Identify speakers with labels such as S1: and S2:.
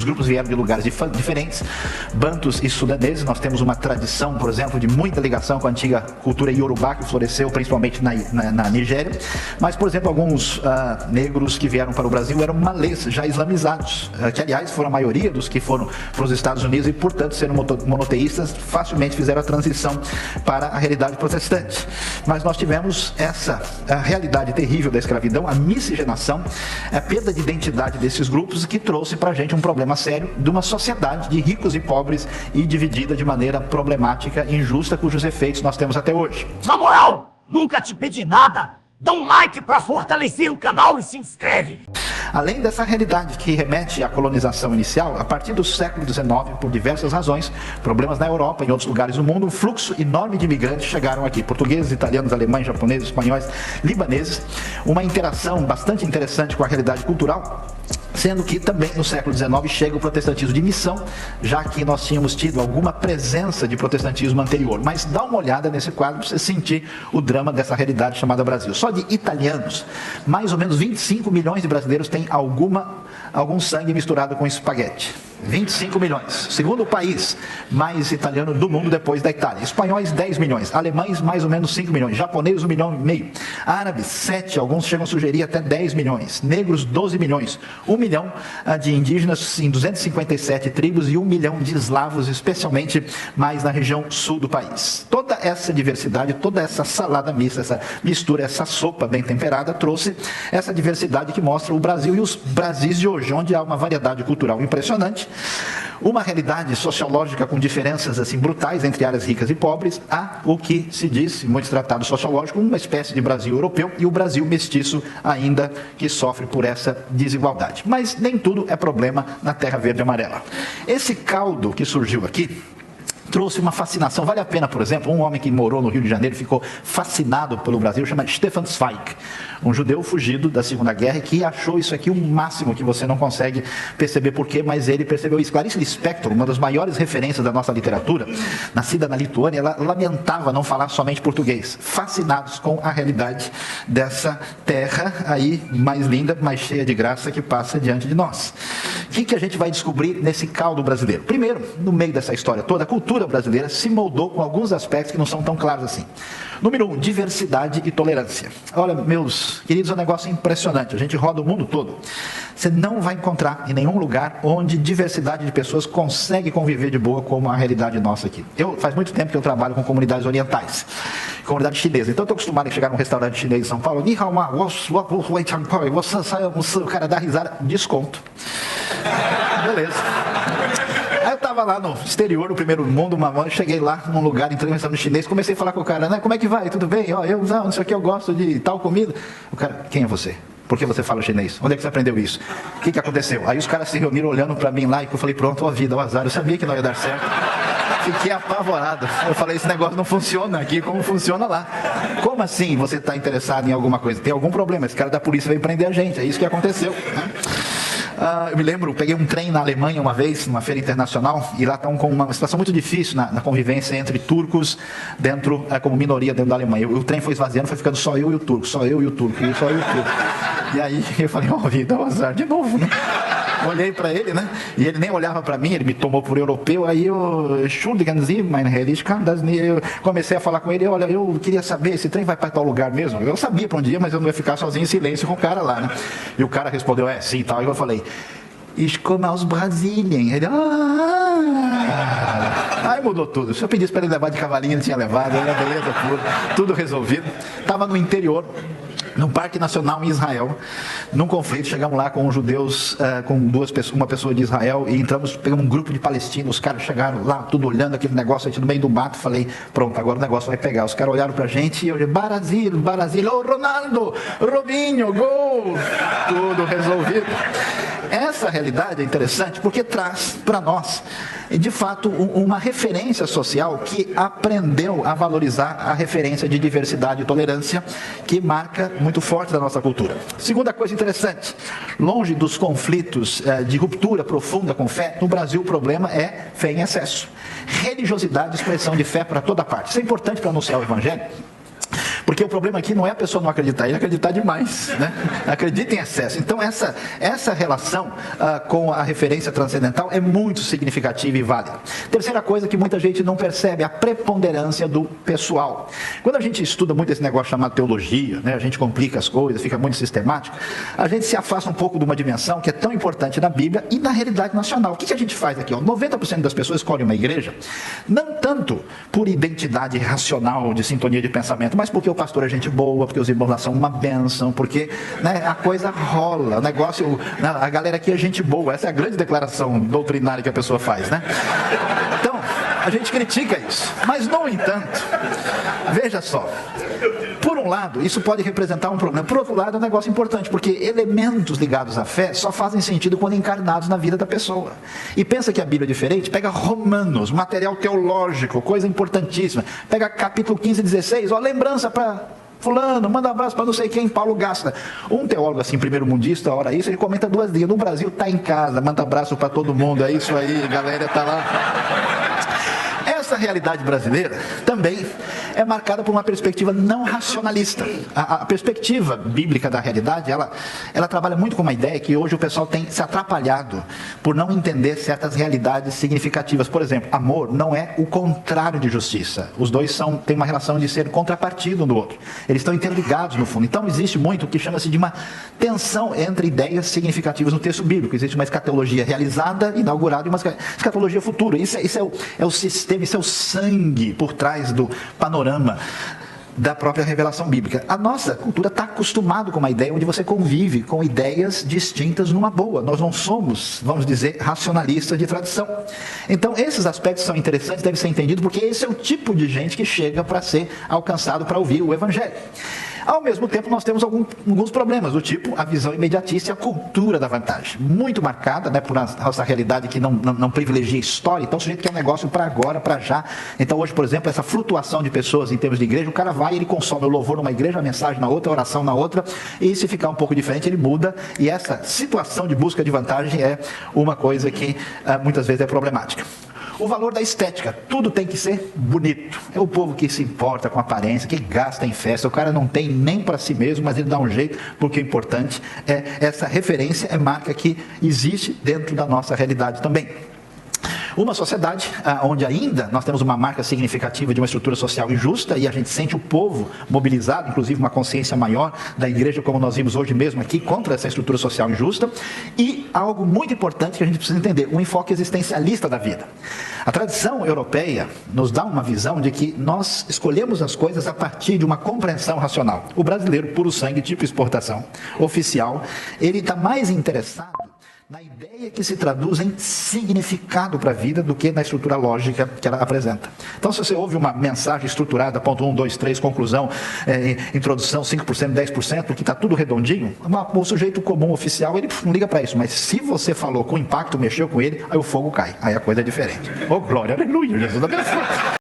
S1: Os grupos vieram de lugares diferentes, bantus e sudaneses. Nós temos uma tradição, por exemplo, de muita ligação com a antiga cultura iorubá, que floresceu principalmente na Nigéria. Mas, por exemplo, alguns negros que vieram para o Brasil eram malês, já islamizados, que, aliás, foram a maioria dos que foram para os Estados Unidos e, portanto, sendo monoteístas, facilmente fizeram a transição para a realidade protestante. Mas nós tivemos essa realidade terrível da escravidão, a miscigenação, a perda de identidade desses grupos, que trouxe para a gente um problema sério de uma sociedade de ricos e pobres e dividida de maneira problemática e injusta, cujos efeitos nós temos até hoje.
S2: Samuel, nunca te pedi nada. Dá um like para fortalecer o canal e se inscreve.
S1: Além dessa realidade que remete à colonização inicial, a partir do século XIX, por diversas razões, problemas na Europa e em outros lugares do mundo, um fluxo enorme de imigrantes chegaram aqui. Portugueses, italianos, alemães, japoneses, espanhóis, libaneses. Uma interação bastante interessante com a realidade cultural, sendo que também no século XIX chega o protestantismo de missão, já que nós tínhamos tido alguma presença de protestantismo anterior. Mas dá uma olhada nesse quadro para você sentir o drama dessa realidade chamada Brasil. Só de italianos, mais ou menos 25 milhões de brasileiros têm algum sangue misturado com espaguete. 25 milhões. Segundo o país mais italiano do mundo depois da Itália. Espanhóis, 10 milhões. Alemães, mais ou menos 5 milhões. Japoneses, 1,5 milhão. Árabes, 7. Alguns chegam a sugerir até 10 milhões. Negros, 12 milhões. 1 milhão de indígenas em 257 tribos e 1 milhão de eslavos, especialmente mais na região sul do país. Toda essa diversidade, toda essa salada mista, essa mistura, essa sopa bem temperada, trouxe essa diversidade que mostra o Brasil e os Brasis de hoje, onde há uma variedade cultural impressionante. Uma realidade sociológica com diferenças assim brutais entre áreas ricas e pobres. Há o que se diz, em muitos tratados sociológicos, uma espécie de Brasil europeu e o Brasil mestiço ainda que sofre por essa desigualdade. Mas nem tudo é problema na Terra Verde e Amarela. Esse caldo que surgiu aqui trouxe uma fascinação. Vale a pena, por exemplo, um homem que morou no Rio de Janeiro, ficou fascinado pelo Brasil, chama Stefan Zweig, um judeu fugido da Segunda Guerra e que achou isso aqui o máximo, que você não consegue perceber por quê, mas ele percebeu isso. Clarice Lispector, uma das maiores referências da nossa literatura, nascida na Lituânia, ela lamentava não falar somente português, fascinados com a realidade dessa terra aí mais linda, mais cheia de graça que passa diante de nós. O que a gente vai descobrir nesse caldo brasileiro? Primeiro, no meio dessa história toda, a cultura brasileira se moldou com alguns aspectos que não são tão claros assim. Número 1, diversidade e tolerância. Olha, meus queridos, é um negócio impressionante. A gente roda o mundo todo. Você não vai encontrar em nenhum lugar onde diversidade de pessoas consegue conviver de boa como a realidade nossa aqui. Faz muito tempo que eu trabalho com comunidades orientais, comunidade chinesa. Então eu estou acostumado a chegar num restaurante chinês em São Paulo, o cara dá risada, desconto. Beleza. Aí eu estava lá no exterior, no primeiro mundo, eu cheguei lá num lugar, entrei no restaurante chinês, comecei a falar com o cara, né? Como é que vai? Tudo bem? Ó, não sei o que, eu gosto de tal comida. O cara, quem é você? Por que você fala chinês? Onde é que você aprendeu isso? O que aconteceu? Aí os caras se reuniram olhando para mim lá e eu falei, pronto, ó vida, ó azar, eu sabia que não ia dar certo. Fiquei apavorado. Eu falei, esse negócio não funciona aqui como funciona lá. Como assim você está interessado em alguma coisa? Tem algum problema, esse cara da polícia veio prender a gente, é isso que aconteceu, né? Eu me lembro, peguei um trem na Alemanha uma vez, numa feira internacional, e lá estão com uma situação muito difícil na convivência entre turcos como minoria dentro da Alemanha. O trem foi esvaziando, foi ficando só eu e o turco, só eu e o turco, só eu e o turco. E aí eu falei, ó vida, o azar de novo, né? Olhei para ele, né? E ele nem olhava para mim, ele me tomou por europeu. Aí eu, Entschuldigen Sie, mein Herr, ich kann das nicht. Eu comecei a falar com ele, olha, eu queria saber, esse trem vai para tal lugar mesmo? Eu sabia para onde ia, mas eu não ia ficar sozinho em silêncio com o cara lá, né? E o cara respondeu, sim, tal. E eu falei, ich komme aus Brasilien. Ele, Aí mudou tudo. Se eu pedisse para ele levar de cavalinho, ele tinha levado, beleza, tudo resolvido. Estava no interior, no Parque Nacional em Israel, num conflito, chegamos lá com os judeus, com uma pessoa de Israel, e pegamos um grupo de palestinos, os caras chegaram lá, tudo olhando aquele negócio, a gente no meio do mato, falei, pronto, agora o negócio vai pegar. Os caras olharam pra gente e eu disse, Brasil, oh, Ronaldo, Robinho, gol, tudo resolvido. Essa realidade é interessante porque traz para nós, de fato, uma referência social que aprendeu a valorizar a referência de diversidade e tolerância, que marca muito forte da nossa cultura. Segunda coisa interessante, longe dos conflitos de ruptura profunda com fé, no Brasil o problema é fé em excesso. Religiosidade, expressão de fé para toda parte. Isso é importante para anunciar o Evangelho, Porque o problema aqui não é a pessoa não acreditar, ele acreditar demais, né? Acredita em excesso. Então essa relação com a referência transcendental é muito significativa e válida. Terceira coisa que muita gente não percebe, a preponderância do pessoal. Quando a gente estuda muito esse negócio chamado teologia, né, a gente complica as coisas, fica muito sistemático, a gente se afasta um pouco de uma dimensão que é tão importante na Bíblia e na realidade nacional. O que a gente faz aqui? 90% das pessoas escolhem uma igreja, não tanto por identidade racional, de sintonia de pensamento, mas porque o pastor é gente boa, porque os irmãos lá são uma bênção, porque, né, a coisa rola, o negócio, a galera aqui é gente boa. Essa é a grande declaração doutrinária que a pessoa faz, né? Então, a gente critica isso, mas no entanto, veja só, por um lado, isso pode representar um problema, por outro lado, é um negócio importante, porque elementos ligados à fé só fazem sentido quando encarnados na vida da pessoa. E pensa que a Bíblia é diferente, pega Romanos, material teológico, coisa importantíssima, pega capítulo 15 e 16, ó, lembrança para fulano, manda um abraço para não sei quem, Paulo gasta. Um teólogo assim, primeiro mundista, ora isso, ele comenta 2 dias, no Brasil tá em casa, manda abraço para todo mundo, é isso aí, galera tá lá. Essa realidade brasileira também é marcada por uma perspectiva não racionalista. A perspectiva bíblica da realidade, ela trabalha muito com uma ideia que hoje o pessoal tem se atrapalhado por não entender certas realidades significativas. Por exemplo, amor não é o contrário de justiça. Os dois têm uma relação de ser contrapartido um do outro. Eles estão interligados no fundo. Então existe muito o que chama-se de uma tensão entre ideias significativas no texto bíblico. Existe uma escatologia realizada, inaugurada, e uma escatologia futura. Isso é o sistema, isso é o sangue por trás do panorama da própria revelação bíblica. A nossa cultura está acostumada com uma ideia onde você convive com ideias distintas numa boa. Nós não somos, vamos dizer, racionalistas de tradição. Então, esses aspectos são interessantes, devem ser entendidos, porque esse é o tipo de gente que chega para ser alcançado para ouvir o Evangelho. Ao mesmo tempo, nós temos alguns problemas, do tipo a visão imediatista e a cultura da vantagem. Muito marcada, né, por nossa realidade que não privilegia a história. Então, o sujeito quer um negócio para agora, para já. Então, hoje, por exemplo, essa flutuação de pessoas em termos de igreja, o cara vai e ele consome o louvor numa igreja, a mensagem na outra, a oração na outra, e se ficar um pouco diferente, ele muda. E essa situação de busca de vantagem é uma coisa que muitas vezes é problemática. O valor da estética, tudo tem que ser bonito. É o povo que se importa com a aparência, que gasta em festa. O cara não tem nem para si mesmo, mas ele dá um jeito, porque o importante é essa referência, é marca que existe dentro da nossa realidade também. Uma sociedade onde ainda nós temos uma marca significativa de uma estrutura social injusta e a gente sente o povo mobilizado, inclusive uma consciência maior da igreja, como nós vimos hoje mesmo aqui, contra essa estrutura social injusta. E algo muito importante que a gente precisa entender, um enfoque existencialista da vida. A tradição europeia nos dá uma visão de que nós escolhemos as coisas a partir de uma compreensão racional. O brasileiro, puro sangue, tipo exportação oficial, ele está mais interessado na ideia que se traduz em significado para a vida do que na estrutura lógica que ela apresenta. Então, se você ouve uma mensagem estruturada, ponto 1, 2, 3, conclusão, introdução, 5%, 10%, que está tudo redondinho, o sujeito comum oficial, ele não liga para isso. Mas se você falou com impacto, mexeu com ele, aí o fogo cai. Aí a coisa é diferente. Oh, glória, aleluia, Jesus abençoe.